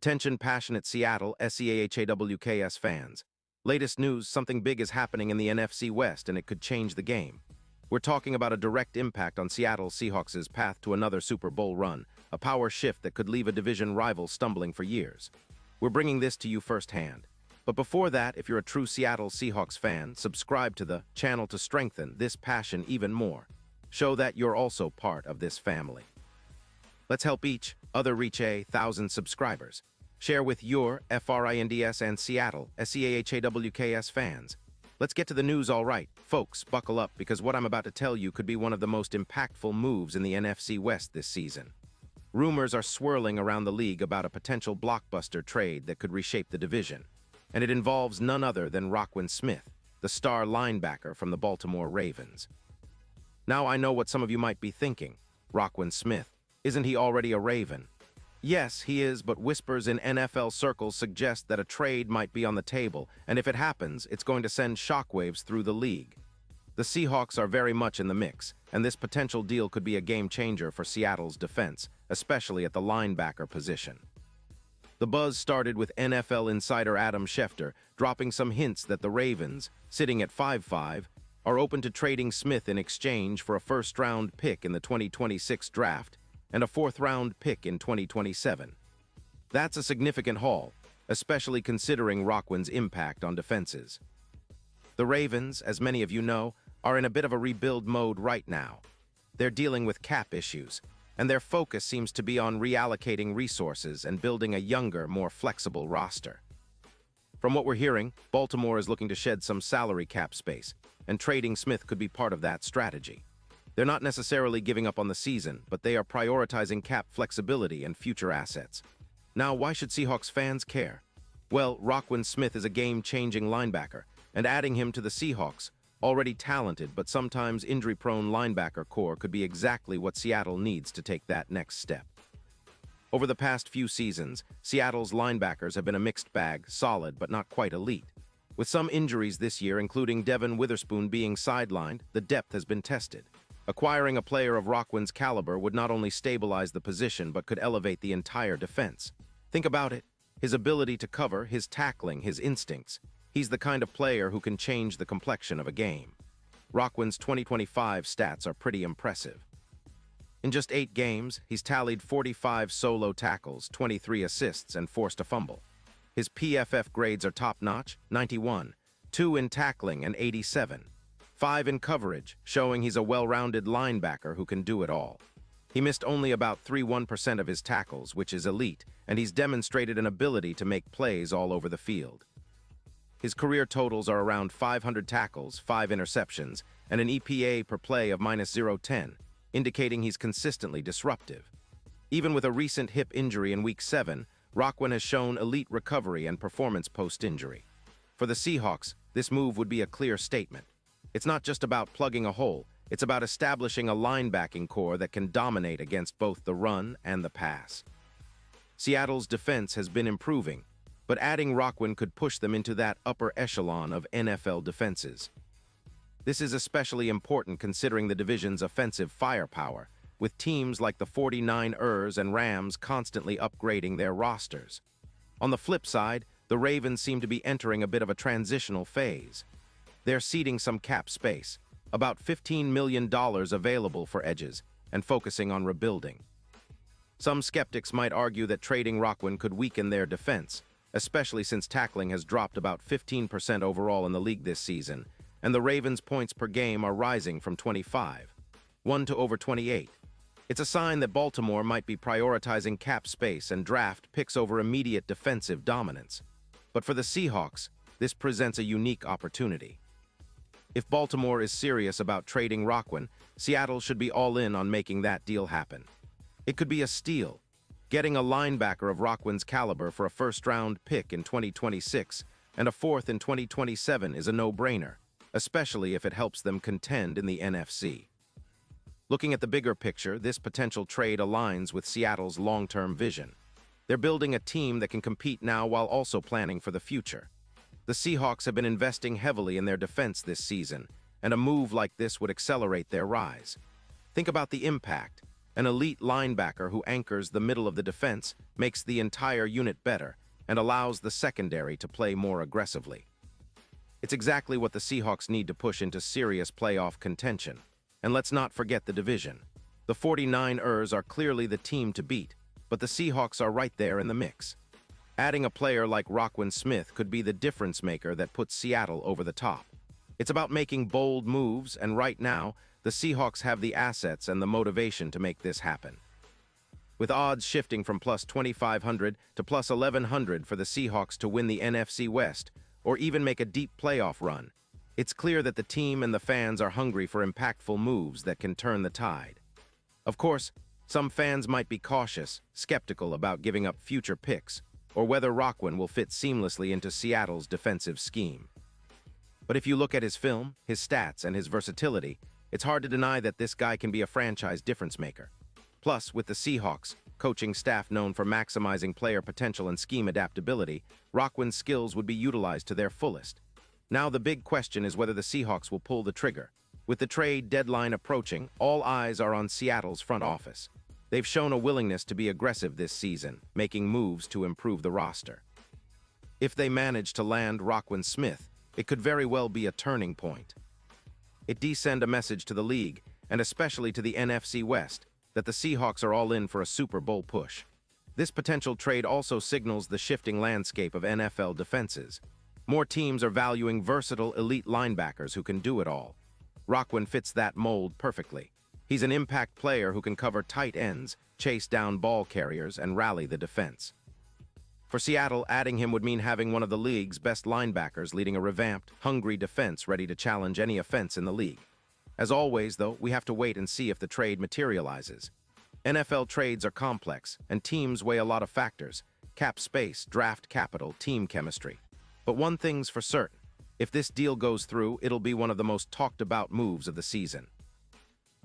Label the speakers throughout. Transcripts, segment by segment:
Speaker 1: Attention passionate Seattle SEAHAWKS fans. Latest news, something big is happening in the NFC West and it could change the game. We're talking about a direct impact on Seattle Seahawks' path to another Super Bowl run, a power shift that could leave a division rival stumbling for years. We're bringing this to you firsthand. But before that, if you're a true Seattle Seahawks fan, subscribe to the channel to strengthen this passion even more. Show that you're also part of this family. Let's help each other reach 1,000 subscribers. Share with your FRINDS and Seattle SEAHAWKS fans. Let's get to the news, all right. Folks, buckle up because what I'm about to tell you could be one of the most impactful moves in the NFC West this season. Rumors are swirling around the league about a potential blockbuster trade that could reshape the division, and it involves none other than Roquan Smith, the star linebacker from the Baltimore Ravens. Now I know what some of you might be thinking. Roquan Smith, isn't he already a Raven? Yes, he is, but whispers in NFL circles suggest that a trade might be on the table, and if it happens, it's going to send shockwaves through the league. The Seahawks are very much in the mix, and this potential deal could be a game-changer for Seattle's defense, especially at the linebacker position. The buzz started with NFL insider Adam Schefter dropping some hints that the Ravens, sitting at 5-5, are open to trading Smith in exchange for a first-round pick in the 2026 draft and a fourth-round pick in 2027. That's a significant haul, especially considering Roquan's impact on defenses. The Ravens, as many of you know, are in a bit of a rebuild mode right now. They're dealing with cap issues, and their focus seems to be on reallocating resources and building a younger, more flexible roster. From what we're hearing, Baltimore is looking to shed some salary cap space, and trading Smith could be part of that strategy. They're not necessarily giving up on the season, but they are prioritizing cap flexibility and future assets. Now, why should Seahawks fans care? Well, Roquan Smith is a game-changing linebacker, and adding him to the Seahawks, already talented but sometimes injury-prone linebacker core, could be exactly what Seattle needs to take that next step. Over the past few seasons, Seattle's linebackers have been a mixed bag, solid but not quite elite. With some injuries this year, including Devin Witherspoon being sidelined, the depth has been tested. Acquiring a player of Roquan's caliber would not only stabilize the position but could elevate the entire defense. Think about it. His ability to cover, his tackling, his instincts. He's the kind of player who can change the complexion of a game. Roquan's 2025 stats are pretty impressive. In just 8 games, he's tallied 45 solo tackles, 23 assists, and forced a fumble. His PFF grades are top-notch, 91, 2 in tackling and 87. 5 in coverage, showing he's a well-rounded linebacker who can do it all. He missed only about 31% of his tackles, which is elite, and he's demonstrated an ability to make plays all over the field. His career totals are around 500 tackles, 5 interceptions, and an EPA per play of -0.10, indicating he's consistently disruptive. Even with a recent hip injury in Week 7, Roquan has shown elite recovery and performance post-injury. For the Seahawks, this move would be a clear statement. It's not just about plugging a hole, it's about establishing a linebacking core that can dominate against both the run and the pass. Seattle's defense has been improving, but adding Roquan could push them into that upper echelon of NFL defenses. This is especially important considering the division's offensive firepower, with teams like the 49ers and Rams constantly upgrading their rosters. On the flip side, the Ravens seem to be entering a bit of a transitional phase. They're ceding some cap space, about $15 million available for edges, and focusing on rebuilding. Some skeptics might argue that trading Roquan could weaken their defense, especially since tackling has dropped about 15% overall in the league this season, and the Ravens' points per game are rising from 25-1 to over 28. It's a sign that Baltimore might be prioritizing cap space and draft picks over immediate defensive dominance. But for the Seahawks, this presents a unique opportunity. If Baltimore is serious about trading Roquan, Seattle should be all in on making that deal happen. It could be a steal. Getting a linebacker of Roquan's caliber for a first-round pick in 2026 and a fourth in 2027 is a no-brainer, especially if it helps them contend in the NFC. Looking at the bigger picture, this potential trade aligns with Seattle's long-term vision. They're building a team that can compete now while also planning for the future. The Seahawks have been investing heavily in their defense this season, and a move like this would accelerate their rise. Think about the impact. An elite linebacker who anchors the middle of the defense makes the entire unit better and allows the secondary to play more aggressively. It's exactly what the Seahawks need to push into serious playoff contention. And let's not forget the division. The 49ers are clearly the team to beat, but the Seahawks are right there in the mix. Adding a player like Roquan Smith could be the difference maker that puts Seattle over the top. It's about making bold moves, and right now, the Seahawks have the assets and the motivation to make this happen. With odds shifting from plus 2,500 to plus 1,100 for the Seahawks to win the NFC West, or even make a deep playoff run, it's clear that the team and the fans are hungry for impactful moves that can turn the tide. Of course, some fans might be cautious, skeptical about giving up future picks, or whether Roquan will fit seamlessly into Seattle's defensive scheme. But if you look at his film, his stats, and his versatility, it's hard to deny that this guy can be a franchise difference maker. Plus, with the Seahawks, coaching staff known for maximizing player potential and scheme adaptability, Roquan's skills would be utilized to their fullest. Now the big question is whether the Seahawks will pull the trigger. With the trade deadline approaching, all eyes are on Seattle's front office. They've shown a willingness to be aggressive this season, making moves to improve the roster. If they manage to land Roquan Smith, it could very well be a turning point. It sends a message to the league, and especially to the NFC West, that the Seahawks are all in for a Super Bowl push. This potential trade also signals the shifting landscape of NFL defenses. More teams are valuing versatile elite linebackers who can do it all. Roquan fits that mold perfectly. He's an impact player who can cover tight ends, chase down ball carriers, and rally the defense. For Seattle, adding him would mean having one of the league's best linebackers leading a revamped, hungry defense ready to challenge any offense in the league. As always, though, we have to wait and see if the trade materializes. NFL trades are complex, and teams weigh a lot of factors: cap space, draft capital, team chemistry. But one thing's for certain: if this deal goes through, it'll be one of the most talked-about moves of the season.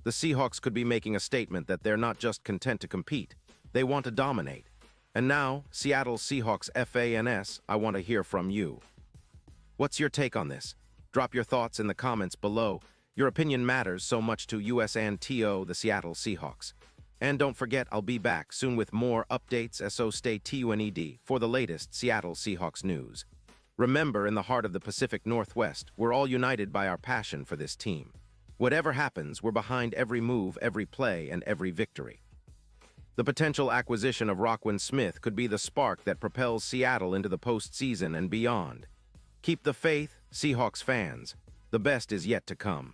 Speaker 1: The Seahawks could be making a statement that they're not just content to compete, they want to dominate. And now, Seattle Seahawks FANS, I want to hear from you. What's your take on this? Drop your thoughts in the comments below. Your opinion matters so much to US and TO, the Seattle Seahawks. And don't forget, I'll be back soon with more updates, so stay tuned for the latest Seattle Seahawks news. Remember, in the heart of the Pacific Northwest, we're all united by our passion for this team. Whatever happens, we're behind every move, every play, and every victory. The potential acquisition of Roquan Smith could be the spark that propels Seattle into the postseason and beyond. Keep the faith, Seahawks fans. The best is yet to come.